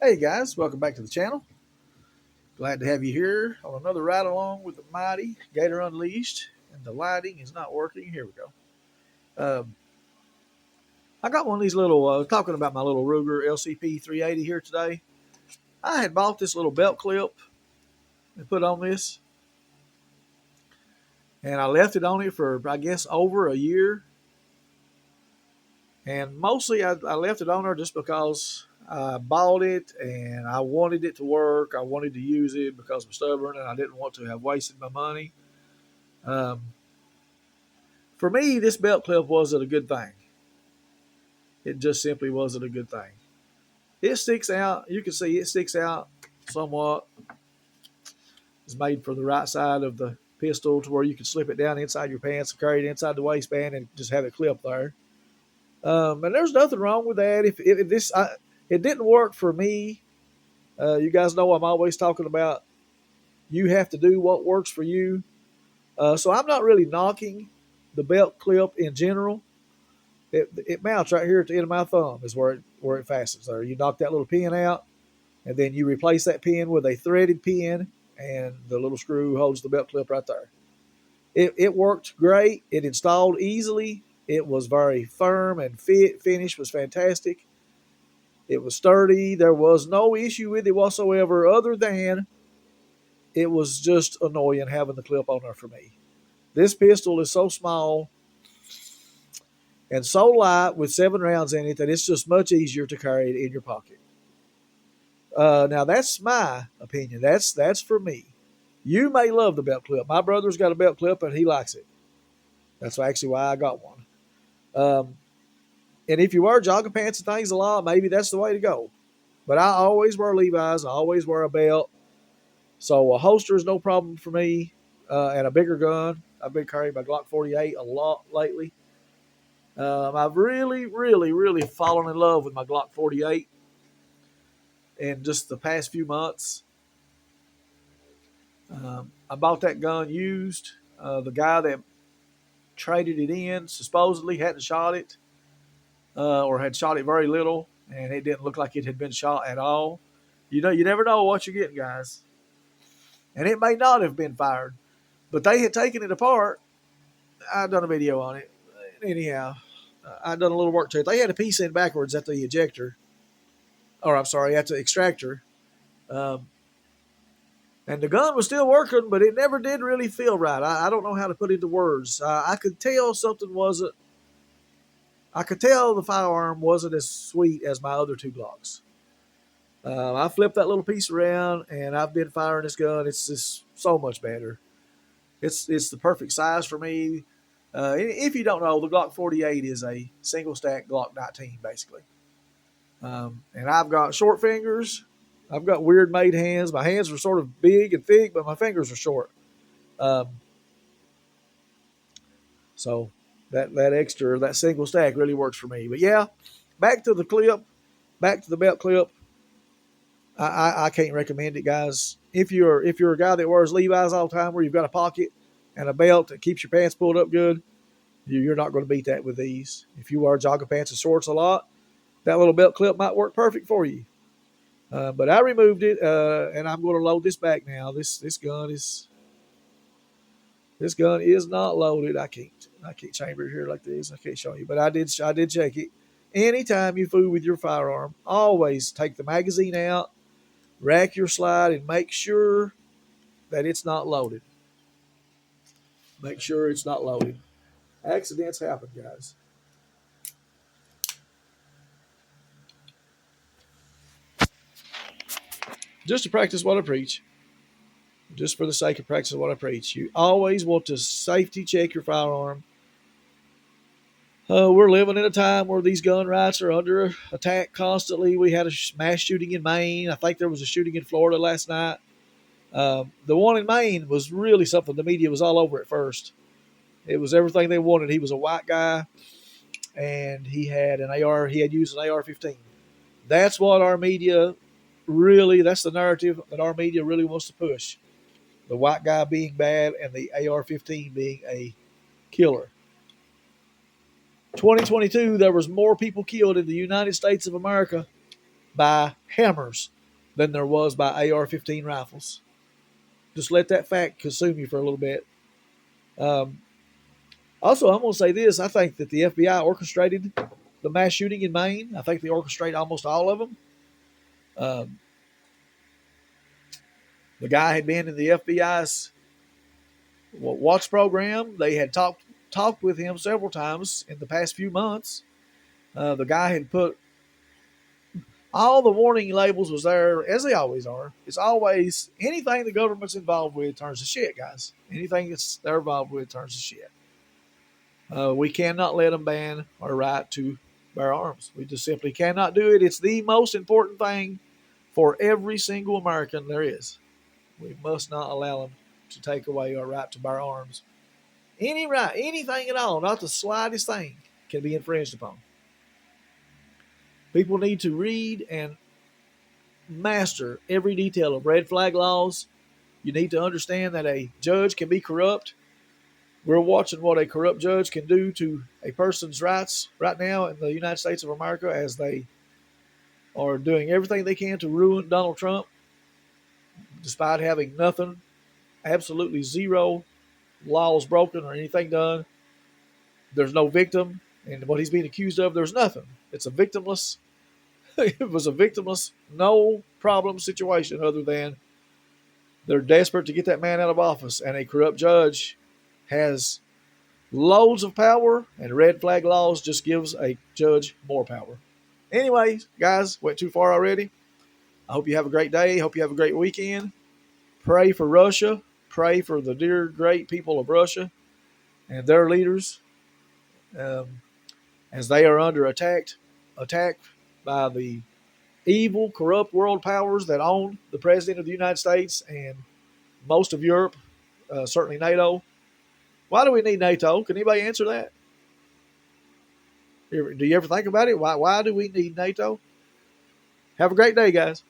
Hey guys, welcome back to the channel. Glad to have you here on another ride along with the mighty Gator Unleashed. And the lighting is not working. Here we go. Um, I got one of these little, talking about my little Ruger LCP 380 here today. I had bought this little belt clip and put on this, and I left it on it for, I guess, over a year. And mostly I left it on there just because I bought it and I wanted it to work. I wanted to use it because I'm stubborn and I didn't want to have wasted my money. Um, For me, this belt clip wasn't a good thing. It just simply wasn't a good thing. It sticks out. You can see it sticks out somewhat. It's made for the right side of the pistol to where you can slip it down inside your pants and carry it inside the waistband and just have it clip there. And there's nothing wrong with that. If this, it didn't work for me. You guys know I'm always talking about you have to do what works for you. So I'm not really knocking the belt clip in general. It mounts right here at the end of my thumb is where it fastens there. You knock that little pin out, and then you replace that pin with a threaded pin, and the little screw holds the belt clip right there. It worked great. It installed easily. It was very firm and finish was fantastic. It was sturdy. There was no issue with it whatsoever other than it was just annoying having the clip on there for me. This pistol is so small and so light with 7 rounds in it that it's just much easier to carry it in your pocket. Now that's my opinion. That's for me. You may love the belt clip. My brother's got a belt clip and he likes it. That's actually why I got one. Um, and if you wear jogging pants and things a lot, maybe that's the way to go. But I always wear Levi's. I always wear a belt. So a holster is no problem for me. And a bigger gun. I've been carrying my Glock 48 a lot lately. I've really, really, really fallen in love with my Glock 48 in just the past few months. I bought that gun used. The guy that traded it in supposedly hadn't shot it or had shot it very little, and it didn't look like it had been shot at all. You never know what you're getting, guys. And it may not have been fired, but they had taken it apart. I've done a video on it. Anyhow, I've done a little work to it. They had a piece in backwards at the ejector, or I'm sorry, at the extractor. Um, and the gun was still working, but it never did really feel right. I don't know how to put it into words. I could tell something wasn't. I could tell the firearm wasn't as sweet as my other two Glocks. I flipped that little piece around, and I've been firing this gun. It's just so much better. It's the perfect size for me. If you don't know, the Glock 48 is a single stack Glock 19, basically. And I've got short fingers. I've got weird made hands. My hands are sort of big and thick, but my fingers are short. Um, so that single stack really works for me. But yeah, back to the clip, back to the belt clip. I can't recommend it, guys. If you're a guy that wears Levi's all the time, where you've got a pocket and a belt that keeps your pants pulled up good, you're not going to beat that with these. If you wear jogging pants and shorts a lot, that little belt clip might work perfect for you. But I removed it, and I'm going to load this back now. This gun is not loaded. I can't chamber it here like this. I can't show you, but I did check it. Anytime you fool with your firearm, always take the magazine out, rack your slide, and make sure that it's not loaded. Make sure it's not loaded. Accidents happen, guys. Just to practice what I preach. Just for the sake of practicing what I preach. You always want to safety check your firearm. We're living in a time where these gun rights are under attack constantly. We had a mass shooting in Maine. I think there was a shooting in Florida last night. The one in Maine was really something. The media was all over at first. It was everything they wanted. He was a white guy, and he had an AR. He had used an AR-15. That's what our media really. That's the narrative that our media really wants to push. The white guy being bad and the AR-15 being a killer. 2022, there was more people killed in the United States of America by hammers than there was by AR-15 rifles. Just let that fact consume you for a little bit. Um, Also, I'm going to say this. I think that the FBI orchestrated the mass shooting in Maine. I think they orchestrated almost all of them. Um, the guy had been in the FBI's watch program. They had talked with him several times in the past few months. The guy had put all the warning labels was there as they always are. It's always anything the government's involved with turns to shit, guys. Anything that's they're involved with turns to shit. We cannot let them ban our right to bear arms. We just simply cannot do it. It's the most important thing for every single American there is. We must not allow them to take away our right to bear arms. Any right, anything at all, not the slightest thing, can be infringed upon. People need to read and master every detail of red flag laws. You need to understand that a judge can be corrupt. We're watching what a corrupt judge can do to a person's rights right now in the United States of America as they are doing everything they can to ruin Donald Trump, despite having nothing, absolutely zero laws broken or anything done. There's no victim, and what he's being accused of, there's nothing. It's a victimless, it was a victimless, no problem situation other than they're desperate to get that man out of office, and a corrupt judge has loads of power, and red flag laws just gives a judge more power. Anyways, guys, went too far already. I hope you have a great day. Hope you have a great weekend. Pray for Russia. Pray for the dear, great people of Russia and their leaders um, as they are under attack by the evil, corrupt world powers that own the President of the United States and most of Europe, certainly NATO. Why do we need NATO? Can anybody answer that? Do you ever think about it? Why do we need NATO? Have a great day, guys.